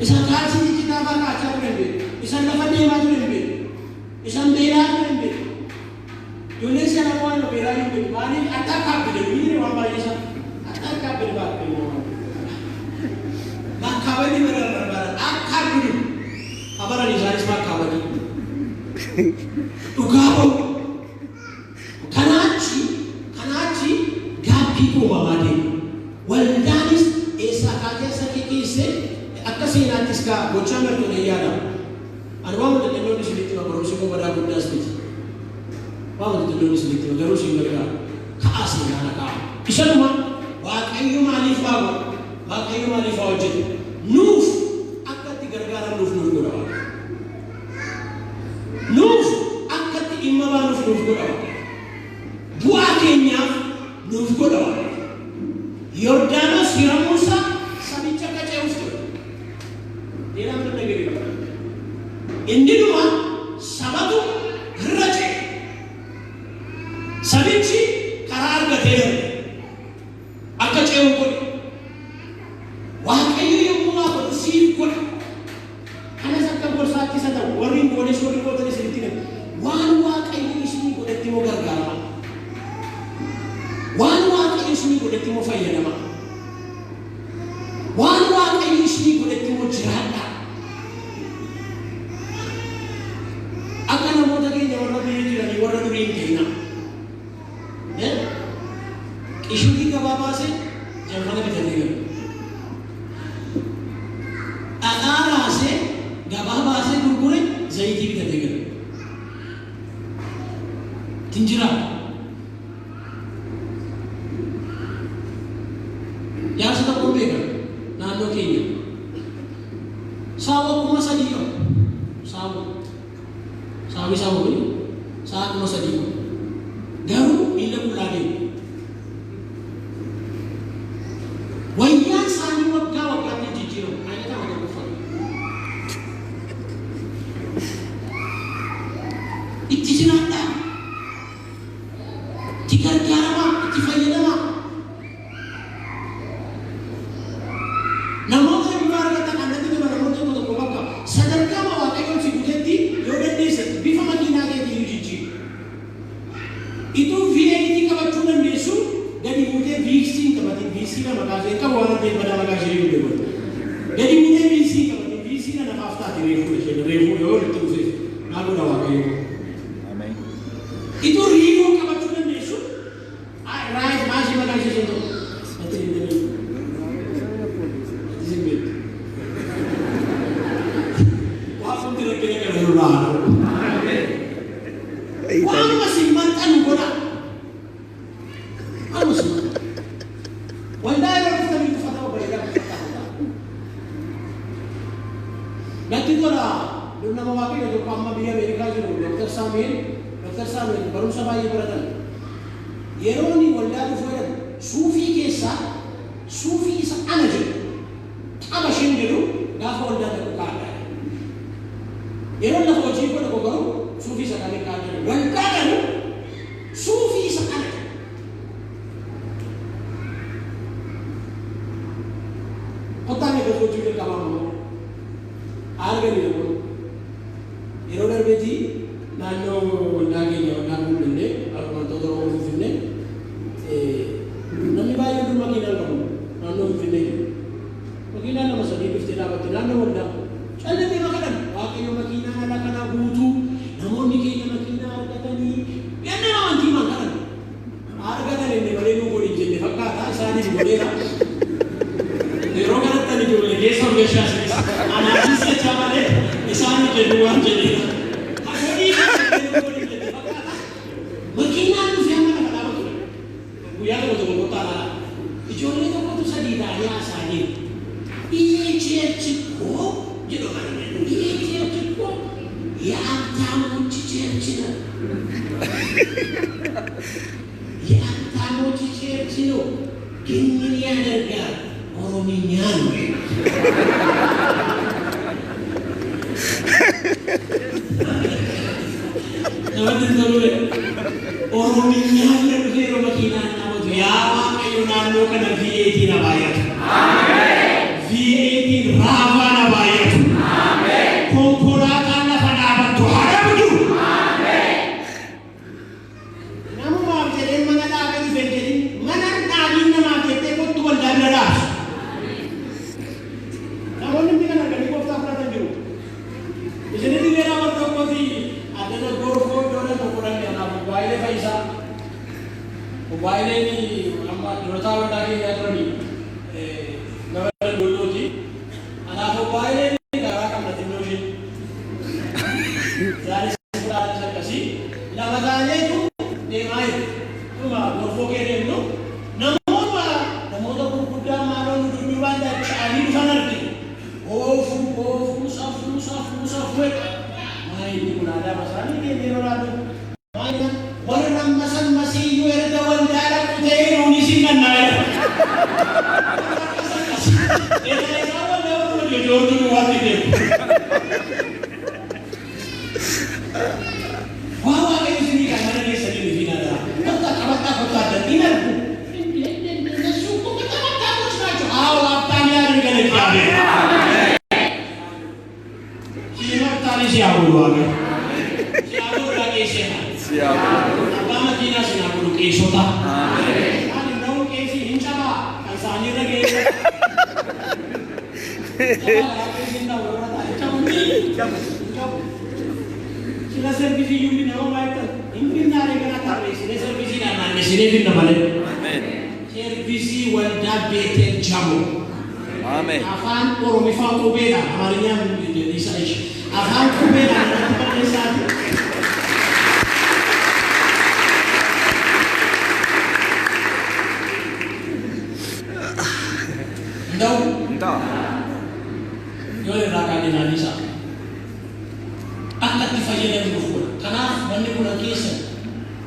bisa kasih kita baka cari imbe, bisa dapat dia maju imbe, bisa bela imbe. Indonesia lawan bela imbe, mani atak apa dia ini orang Malaysia, atak apa dia buat imbe. Mak kawin ni berapa? Akar dulu. Apa lagi saya semak kawin? Dhugaaboo kanaachi gaabbii uumamaa deema. Waldaanis eessaa kaatee isa keessa akka seenaattis kaa gochaa martolee yaadama. Ani waan wanta xinnoon isinitti hima barumsi koo badaa guddaas miti. Waan wanta xinnoon isinitti hima garuu siin gargaara. Ka'aa seenaana ka'a. Isanuma Waaqayyo maaliif haa godhu? Waaqayyo maaliif haa hojjetu? Nuuf akka itti gargaaran nuuf godha Waaqayyo. Nuuf akka itti dhimma baanuuf nuuf godha Waaqayyo. Bu'aa keenyaaf nuuf godha Waaqayyo. Yordaanos hiramuusaa sabicha qace'uuf ture. Dheeraan kan dhageeffatu. Inni dhuma sabatu irra ce'e. Sabichi karaa argatee akka ce'u godhe. Waaqayyo yommuu waa godhu siif godha. Kanas akka gorsaatti isa ta'u warri hin goones warri gootan isinitti himu. Waan Waaqayyo isinii godhetti moo gargaarama? Waan Waaqayyo isinii godhetti moo fayyadama? Waan Waaqayyo isinii godhetti moo jiraadha? Akka namoota keenya warra biyya jiranii warra durii hin ta'ina. Qishuutii gabaa baasee jammana bitatee galu. Dhadhaa baasee gabaa baasee gurgure zayitii bitatee galu. Tinjiraa. Jaarsa tokko beeka naannoo keenya. Saawwa kuma sadii qabu. Saawwi sa'a kuma sadii qabu. Garuu miila qullaa deemu. Wayyaan isaanii waggaatti jijjiiramu. Ayyaata wanta uffatu. Itti jiraadhaa. Itti gargaaramaa. Itti fayyadamaa. Namoota dhibba argatan annatti nama namoota tokko bakka sadarkaa Waaqayyoon si guutetti yoo dandeesse bifa makiinaa keetii jijjiiru. Ituu VAT qabachuu dandeessu gadi buutee VC qabatee VC nama kaasee qabu waan ta'eef badaa maqaa ishee yoo deemu. Gadi buutee VC qabatee VC na namaaf taate reefuu yoo itti dhufeef naa godha Waaqayyo. Ameen. Ituu riifuu qabachuu dandeessu raayis maashii maqaa ishee ta'u. Waan masih mantan godha. Harus. Waldaa yeroo dhuftan uffata bareedaa uffataa. Gatti godha. Nama Waaqayyo tokko amma biyya Ameerikaa jiru Dr. Samuel barumsa baay'ee baratan. Yeroo inni waldaa dhufu jedhamu suufii keessaa suufii isa ana jedhu qaba isheen jedhu gaafa waldaa tokko kaa'adha. Yeroo lafa hojii godha garuu suufii isa kan kaa'adha. Waldaa garuu suufii isa ana jedhu. Kottaan eegas hojii jalqabamu arganii dhabu. Yeroo darbeetii naannoo waldaa keenya waldaa hundee wantoota Oromoo Finfinnee namni baay'ee dur makiinaan qabu naannoo Finfinnee makiinaan nama sadii dhuftee dhaabatte naannoo waldaa callamee makaadhan Waaqayyo makiinaa haala kanaa guutuu namoonni keenya makiinaa argatanii yennaa amantii makaadhan argatan inni malee nuu godhin jenne fakkaata isaanis godheera yeroo kanatti ani ijoollee keessa ogeessaa sinis anaasis jechaa malee isaanis jedhu waan jedheera. Makiinaan dhufee amma lafa dhaabatu guyyaa tokko tokko taa'aa ijoollee tokkotu sadii ta'anii haasa'anii ijeechikoo jedhu kan ijeechikoo yaantaamochi jeechina yaantaamochi jeechino kinni yaadagaa Oromiyaan namatti tolue Oromiyaan dhufee yeroo makiinaan dhaabatu yaa Waaqayyo naannoo kana VAT na baay'atu. VAT raafaa na baay'atu. Konkolaataan lafa dhaabattu haa dhabdu. Namumaaf jedhee mana dhaabee dhufe jedhin mana dhaabiin namaaf jettee kottu waldaa bira dhaabsu. Namoonni inni kan arganii gooftaa fudhatan jiru. Isinni dhibeeraa warra tokkootii addana Waa'ee amma dubartaa waldaa keenya turanii nama dollooti. Kanaafuu waa'ee garaa qabna xinnoo ishee. Isaanis fudhaanis akkasii lama taaneetu deemaa jiru. Dhuma gorfoo kee deemnu namoota gurguddaa maaloo nu dudduubaan daacha'anii dhufan arginu. Oofuu safuu maayilii kun aadaa masaanii keenya yeroo laatu. Warra nammasan masiiyyuu erga waldaadha kutee nuuni siin gannaa'e. Isaa waldaa warra ijoollee nu waatti deemu. Waa waaqayyo isinii kan mana keessanii nufi naadaa. Bakka qabataa fakkaatan hin argu. Nasuu kun qabataa gochaachu. Haa waaftaan yaaduu gala jaabee. Simartaanis yaa'uu waaqayyo. Siyaa'uu dhageesseera. Abbaa Madiinaa sinaa godhu qeessota. Ani nda'u qeessi hin cabaa kan isaanii irra geessa. Cabaa qeessi nda'u irra taa'e cabu. Sila serviisii yuumi nama baay'atan hin binnaalee gara tarreessine serviisiidhaan naannessinee binna malee. Serviisii waldaa Beetel Jamo. Afaan Oromiffaa qubeedhaan Amaarinyaan isa ishee. Afaan qubeedhaan irratti barreessaati. Entah. Yo le rakani nalisa. Akka itti fayyadamu dhufuudha. Kanaaf wanni kun keessa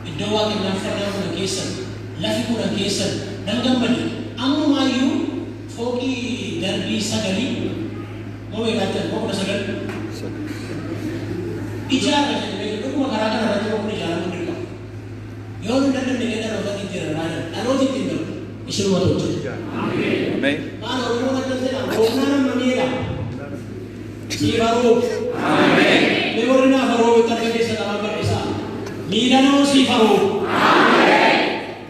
iddoo waaqeffannaa fardaan kun keessa lafi kun keessa nan gammadu. Ammumaayyuu fooqii darbii sagalii moo eegaatan moo kudha sagal. Ijaarra jedhamee dhuguma karaa kana irratti moo kun ijaaramuu dirqama. Yoo hin dandeenye dheedha dhaloota ittiin irraa dhaloota ittiin darbu. Isin watoota. Amen. Maal Oromoo akka jedhamu Oromoo maniidha. Siifaroo. Amen. Meewwan naa faroo itti arga keessa nama barreessaa. Miidhanoo siifaroo. Amen.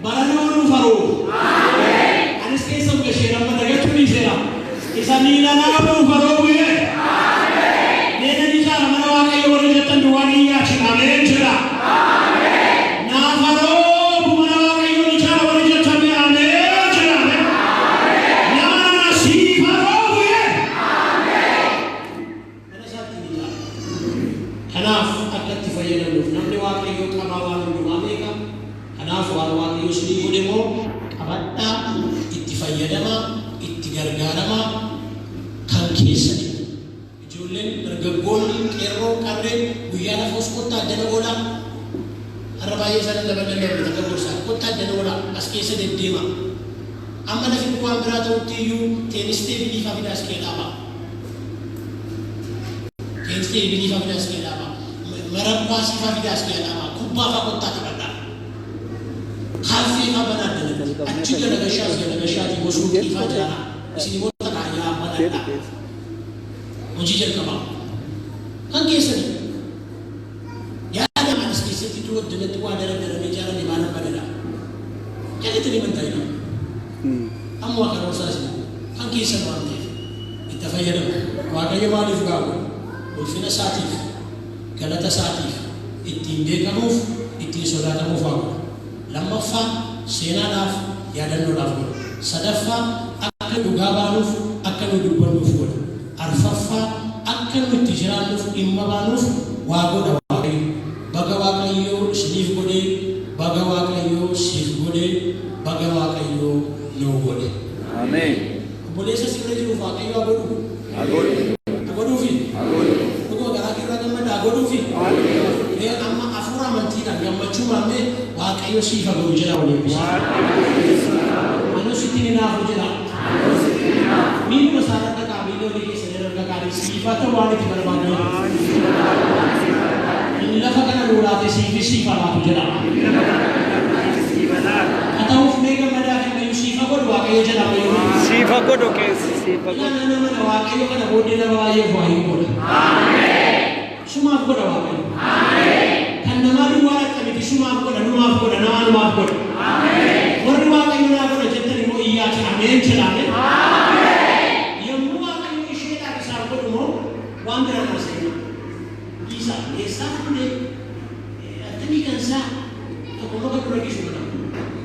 Baranoo nu faroo. Amen. Anis keessa gashee nama dagachuu ni seera. Isa miidhanaa nu faroo bu'ee. Amen. Neena ni jaara mana waaqayyo warra jettan duwwaa ni yaachi. Amen jedha. Amen. Naa faroo.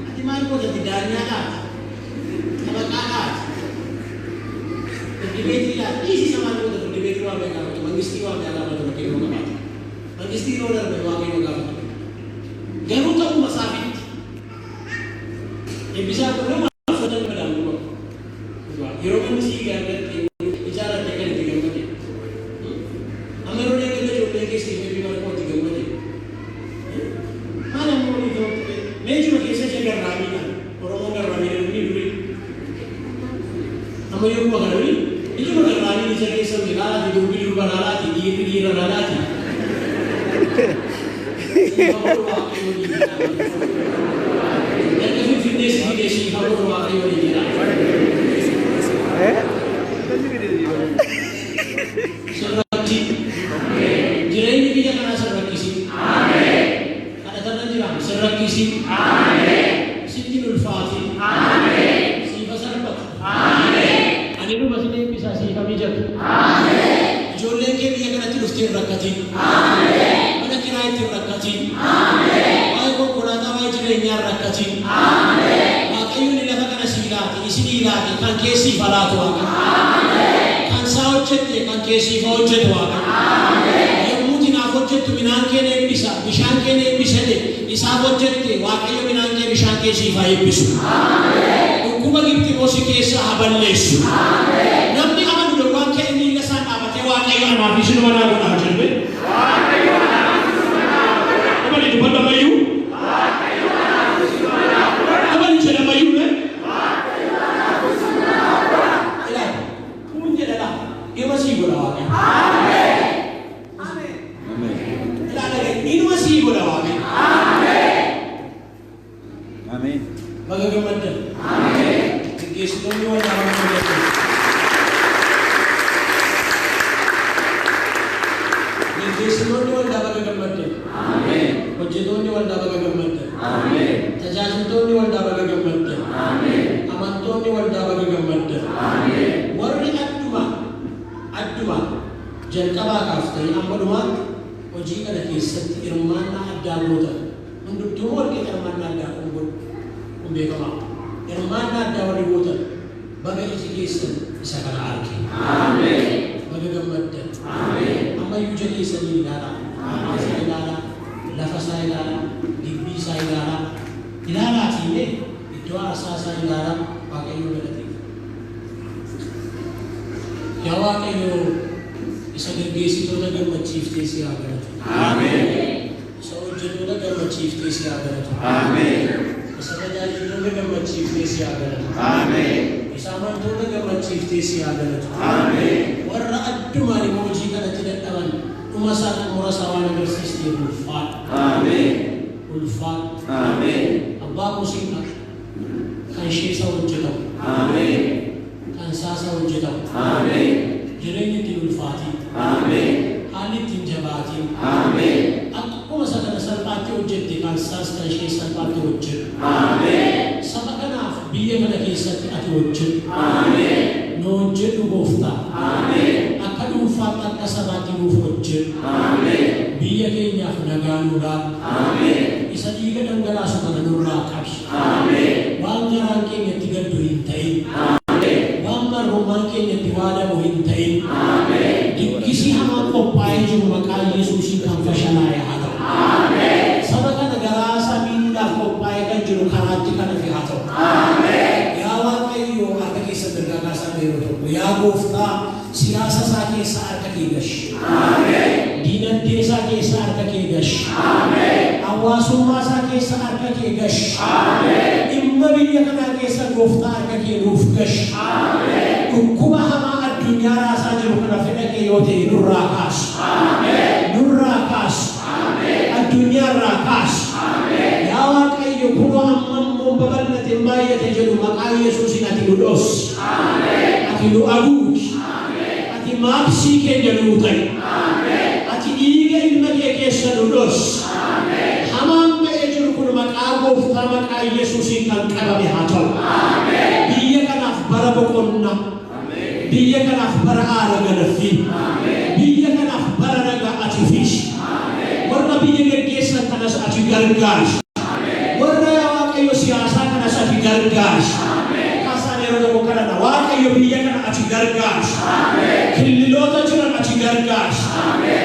Ati maal Ganadhat. Kamag-anak. Debate nila. Easy sa mga ito. Debate ko may gamit. Mag-istiro may alaman ito. Magkino kapat. Mag-istiro na may wakino gamit. Ganun ka kung masabit. Bisa ko naman. Masadan mo lang mo. Hero man si Gambit. Ijaran niya ka na tigam mo niya. Ang meron niya ganda yung may kasi may bimang ko tigam mo niya. Alam mo ito. Medyo mag-isa siya garami na. Puro mo garami na nilibri. Amo yung magarami. Medyo magarami ni siya kaisa nila. Di ba nalati. Di nalati. Hindi ba mo wakil mo dito na. Yan kasi fitness hindi siya mo wakil mo dito na. Seraki. Jirai ni bija kana seraki si. Amin. Ada tanah jirang seraki si. Amin. Sinjinul Fatih. Amin. Si Basarpat. Amin. Aniru basine bisa si kami jat. Amin. Jolle ke bija kana terus rakati. Amin. Mana kirai rakati. Amin. Ay ko kurata wai jirai nyar rakati. Amin. Makayu ni laha kana silati isini ilati kan kesi falatu. Amin. Hojjette kan keessiif hojjetu waaqa. Yommuu tinaaf hojjettu midhaan kee eebbisa, bishaan kee eebbisate, isaaf hojjette Waaqayyo midhaan kee bishaan keessiif haa eebbisu. Dhukkuba Gibxi moosi keessa haa balleessu. Namni amanu dhowwaan kee miila isaa dhaabatee Waaqayyo anaaf isin manaa godhaa jedhe. Amani dubbadhamayyuu. Amani jedhamayyuu. Ini masih bola wae. Amin. Amin. Amin. Ini masih bola wae. Amin. Amin. Bagaimana? Amin. Yesus Tuhan yang mengajar. Yesus Tuhan yang bagaimana? Amin. Pujian Tuhan yang bagaimana? Amin. Tajam Tuhan yang bagaimana? Amin. Aman Tuhan yang bagaimana? Amin. Warni Adduma jalqabaa kaaftanii amma dhumaatti hojii kana keessatti hirmaannaa addaa gootan hundumtuu walqixa hirmaannaa addaa kun beekamaa hirmaannaa addaa warri gootan baga iji keessan isa kana arge. Baga gammaddan. Ammayyuu ija keessanii ilaalaa. Qaama isaa ilaalaa. Lafa isaa ilaalaa. Dibbii isaa ilaalaa. Ilaalaatii iddoo aarsaa isaa ilaalaa. Waaqayyo galatee. Yaa Waaqayyo isa gaggeessitoota gammachiiftee si haa galatu. Isa hojjettoota gammachiiftee si haa galatu. Isa tajaajiltoota gammachiiftee si haa galatu. Isa amantoota gammachiiftee si haa galatu. Warra addumaan immoo hojii kanatti dadhaban dhuma isaa xumura isaa waan agarsiisteef ulfaadhu. Abbaa musiiqa kan ishee isa hojjetamu. Kan saasa hojjetamu. Jireenya ittiin ulfaatiin. Haalli ittiin jabaatiin. Akkuma isa kana salphaatti hojjette kan saas kan ishee salphaatti hojjetu. Saba kanaaf biyya kana keessatti ati hojjetu. Nu hojjedhu gooftaa. Akka dhuunfaatti akka sabaatti nuuf hojjetu. Biyya keenyaaf nagaa nuu laatu. Isa dhiiga dhangalaasu kana nurraa qabi. Waan garaan keenyatti gaddu hin ta'in. Roman keenya diwaadamu hin ta'in. Dikkisii hamaan qophaa'ee jiru maqaa Yesuusiin kan fashalaa'e haa ta'u. Saba kana garaa isaa miidhuudhaaf qophaa'ee kan jiru karaatti kana fi haa ta'u. Yaa Waaqayyo harka keessa dargaggaasaa yeroo tokko yaa Gooftaa siyaasa isaa keessa harka kee gashi. Diinagdee isaa keessa harka kee gashi. Hawaasummaa isaa keessa harka kee gashi. Dhimma biyya kanaa keessa Gooftaa harka kee nuuf gashi. Dhukkuba hamaa addunyaa raasaa jiru kana fedha kee yoo ta'e nurraa kaasi. Nurraa kaasi. Addunyaarraa kaasi. Yaa Waaqayyo kunoo amma immoo babal'ate baay'ate jedhu maqaa Yesuusiin ati nu dhoksi. Ati nu haguugi. Ati maaksii keenya nuu ta'i. Ati dhiiga ilma kee keessa nu dhoksi. Hamaan ba'ee jiru kun maqaa Gooftaa maqaa Yesuusiin kan qabame haa ta'u. Biyya kanaaf bara boqonnaa. Biyya kanaaf bara aara galaffii. Biyya kanaaf bara nagaa ati fiisi. Warra biyya gaggeessan kanas ati gargaari. Warra yaa Waaqayyo siyaasaa kanas ati gargaari. waaqayyo biyya kana ati gargaar. Killiloota jiran ati gargaar.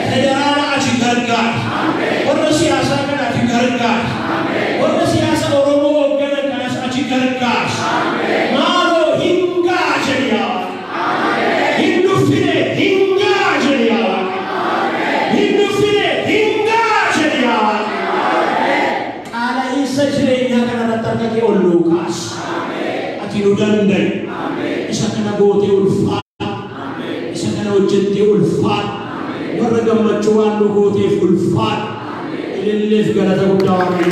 Federaala ati gargaar. Warra siyaasaa kana ati gargaar. Warra siyaasa Oromoo hoogganan kanas ati gargaar. Maaloo hingaa jedhi yaa Waaqa. Hin dhuffine hingaa jedhi yaa Waaqa. Hin dhuffine hingaa jedhi yaa Waaqa. Qaala'iinsa jireenyaa kanarratti harka kee ol luukaas. Ati nu danda'i. Isa kana gootee ulfaadha. Isa kana hojjettee ulfaadha. Warra gammachuu waan nu gooteef ulfaadha. Ililleef galata guddaa Waaqayyo.